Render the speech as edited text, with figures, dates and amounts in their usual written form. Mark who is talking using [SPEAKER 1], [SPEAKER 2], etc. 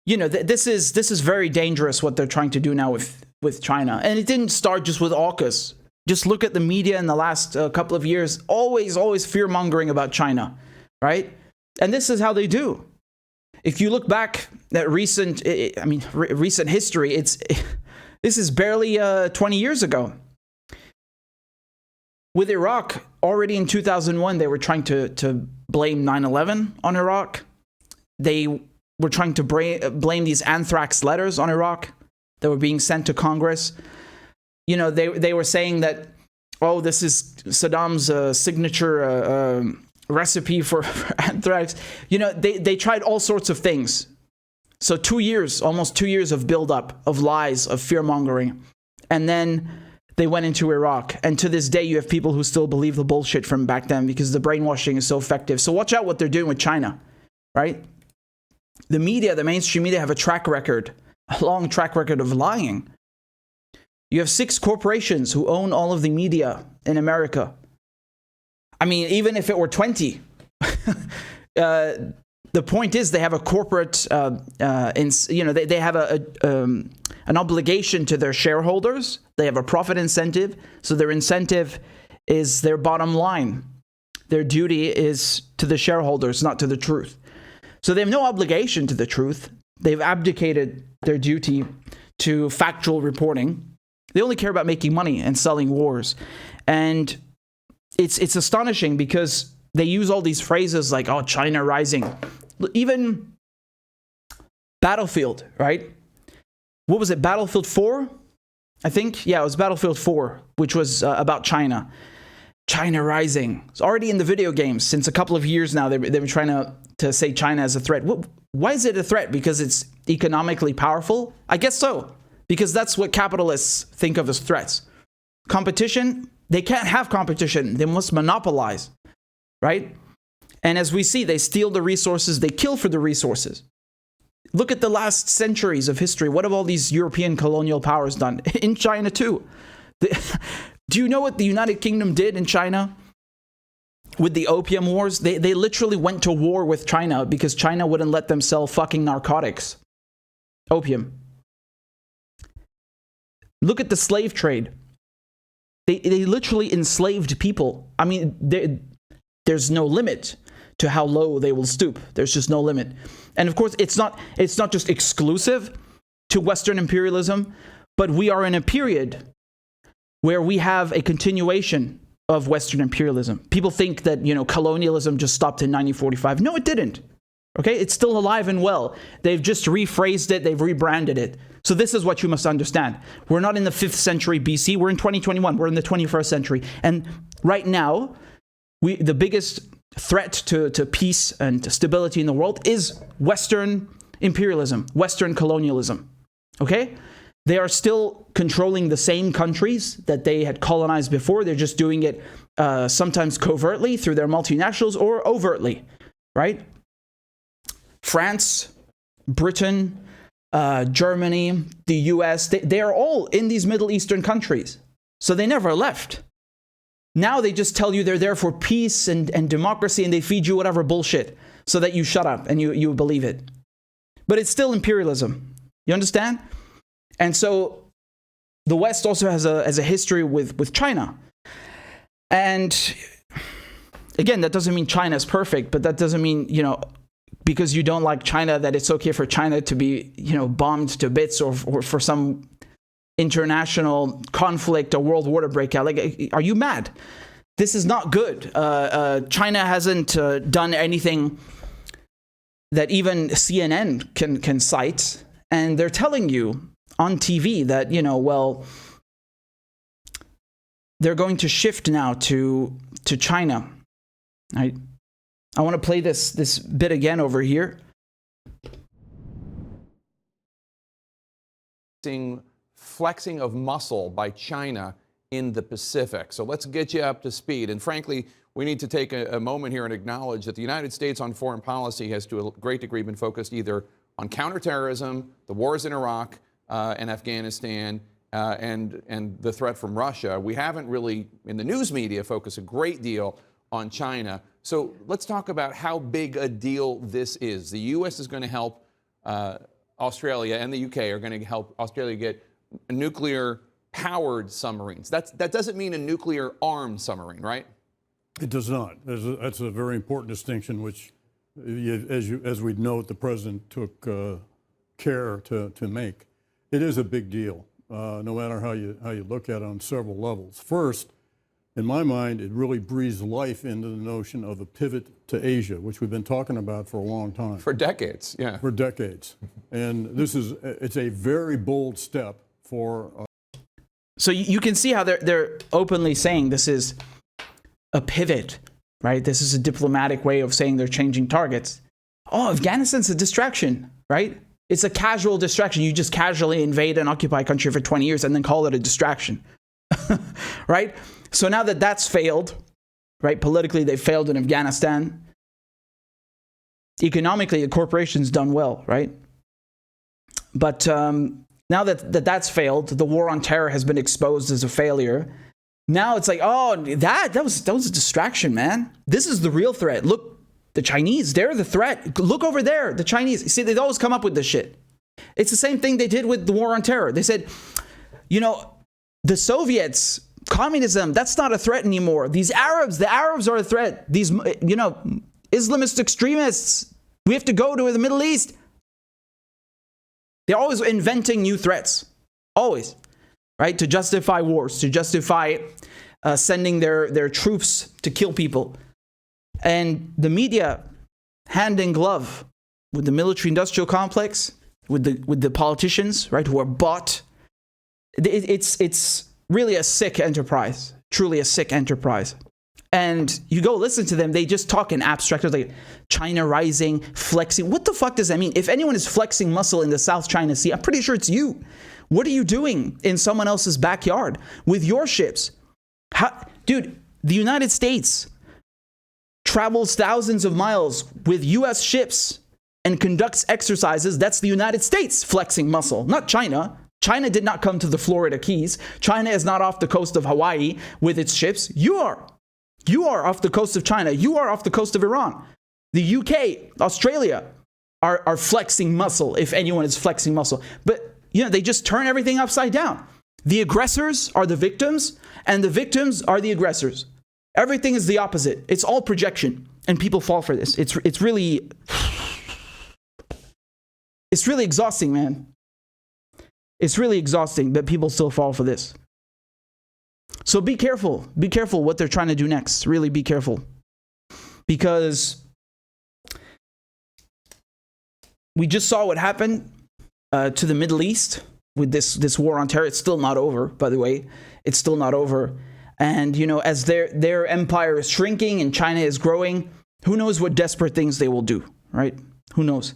[SPEAKER 1] you know, this is very dangerous what they're trying to do now with China. And it didn't start just with AUKUS. Just look at the media in the last couple of years, always fear-mongering about China, right? And this is how they do. If you look back at recent history, this is barely 20 years ago. With Iraq, already in 2001, they were trying to blame 9/11 on Iraq. They were trying to blame these anthrax letters on Iraq that were being sent to Congress. You know, they were saying that, oh, this is Saddam's signature recipe for anthrax. You know, they tried all sorts of things. So almost 2 years of buildup, of lies, of fear-mongering. And then they went into Iraq. And to this day, you have people who still believe the bullshit from back then because the brainwashing is so effective. So watch out what they're doing with China, right? The media, the mainstream media, have a long track record of lying. You have 6 corporations who own all of the media in America. I mean, even if it were 20, the point is they have a corporate, they have an obligation to their shareholders. They have a profit incentive. So their incentive is their bottom line. Their duty is to the shareholders, not to the truth. So they have no obligation to the truth. They've abdicated their duty to factual reporting. They only care about making money and selling wars. And it's astonishing because they use all these phrases like, oh, China rising. Even Battlefield, right? What was it, Battlefield 4? I think? Yeah, it was Battlefield 4, which was about China. China rising. It's already in the video games since a couple of years now. They've been trying to say China as a threat. Why is it a threat? Because it's economically powerful? I guess so. Because that's what capitalists think of as threats. Competition, they can't have competition. They must monopolize, right? And as we see, they steal the resources. They kill for the resources. Look at the last centuries of history. What have all these European colonial powers done? In China, too. Do you know what the United Kingdom did in China with the Opium Wars? They literally went to war with China because China wouldn't let them sell fucking narcotics. Opium. Look at the slave trade. They literally enslaved people. I mean, there's no limit to how low they will stoop. There's just no limit. And of course, it's not just exclusive to Western imperialism, but we are in a period where we have a continuation of Western imperialism. People think that, colonialism just stopped in 1945. No, it didn't. Okay, it's still alive and well. They've just rephrased it. They've rebranded it. So this is what you must understand. We're not in the 5th century BC. We're in 2021. We're in the 21st century. And right now, the biggest threat to peace and stability in the world is Western imperialism, Western colonialism. Okay? They are still controlling the same countries that they had colonized before. They're just doing it sometimes covertly through their multinationals or overtly, right? France, Britain, Germany, the US, they are all in these Middle Eastern countries. So they never left. Now they just tell you they're there for peace and democracy, and they feed you whatever bullshit so that you shut up and you believe it. But it's still imperialism. You understand? And so the West also has a history with China. And again, that doesn't mean China is perfect, but that doesn't mean, because you don't like China, that it's okay for China to be, bombed to bits or for some international conflict or world war to break out. Like, are you mad? This is not good. China hasn't done anything that even CNN can cite, and they're telling you on TV that, they're going to shift now to China. Right? I want to play this bit again over here.
[SPEAKER 2] Seeing flexing of muscle by China in the Pacific. So let's get you up to speed. And frankly, we need to take a moment here and acknowledge that the United States on foreign policy has to a great degree been focused either on counterterrorism, the wars in Iraq and Afghanistan, and the threat from Russia. We haven't really, in the news media, focused a great deal on China. So let's talk about how big a deal this is. The U.S. is going to help Australia and the UK are going to help Australia get nuclear-powered submarines. That doesn't mean a nuclear-armed submarine, right?
[SPEAKER 3] It does not. That's a very important distinction, which, as we note, the president took care to make. It is a big deal, no matter how you look at it on several levels. First, in my mind, it really breathes life into the notion of a pivot to Asia, which we've been talking about for a long time.
[SPEAKER 2] For decades, yeah.
[SPEAKER 3] For decades. And it's a very bold step for...
[SPEAKER 1] So you can see how they're openly saying this is a pivot, right? This is a diplomatic way of saying they're changing targets. Oh, Afghanistan's a distraction, right? It's a casual distraction. You just casually invade and occupy a country for 20 years and then call it a distraction, right? So now that that's failed, right? Politically, they failed in Afghanistan. Economically, the corporation's done well, right? But now that's failed, the war on terror has been exposed as a failure. Now it's like, oh, that was a distraction, man. This is the real threat. Look, the Chinese, they're the threat. Look over there, the Chinese. See, they always come up with this shit. It's the same thing they did with the war on terror. They said, you know, the Soviets, communism, that's not a threat anymore. These Arabs, the Arabs are a threat. These, you know, Islamist extremists, we have to go to the Middle East. They're always inventing new threats. Always. Right? To justify wars, to justify sending their troops to kill people. And the media, hand in glove with the military-industrial complex, with the politicians, right, who are bought. It's really a sick enterprise, truly a sick enterprise. And you go listen to them, they just talk in abstract, like China rising, flexing. What the fuck does that mean? If anyone is flexing muscle in the South China Sea, I'm pretty sure it's you. What are you doing in someone else's backyard with your ships? Dude, the United States travels thousands of miles with U.S. ships and conducts exercises. That's the United States flexing muscle, not China. China did not come to the Florida Keys. China is not off the coast of Hawaii with its ships. You are. You are off the coast of China. You are off the coast of Iran. The UK, Australia are flexing muscle, if anyone is flexing muscle. But, you know, they just turn everything upside down. The aggressors are the victims, and the victims are the aggressors. Everything is the opposite. It's all projection, and people fall for this. It's really exhausting, man. It's really exhausting that people still fall for this. So be careful. Be careful what they're trying to do next. Really be careful. Because we just saw what happened to the Middle East with this war on terror. It's still not over, by the way. It's still not over. And, you know, as their empire is shrinking and China is growing, who knows what desperate things they will do, right? Who knows?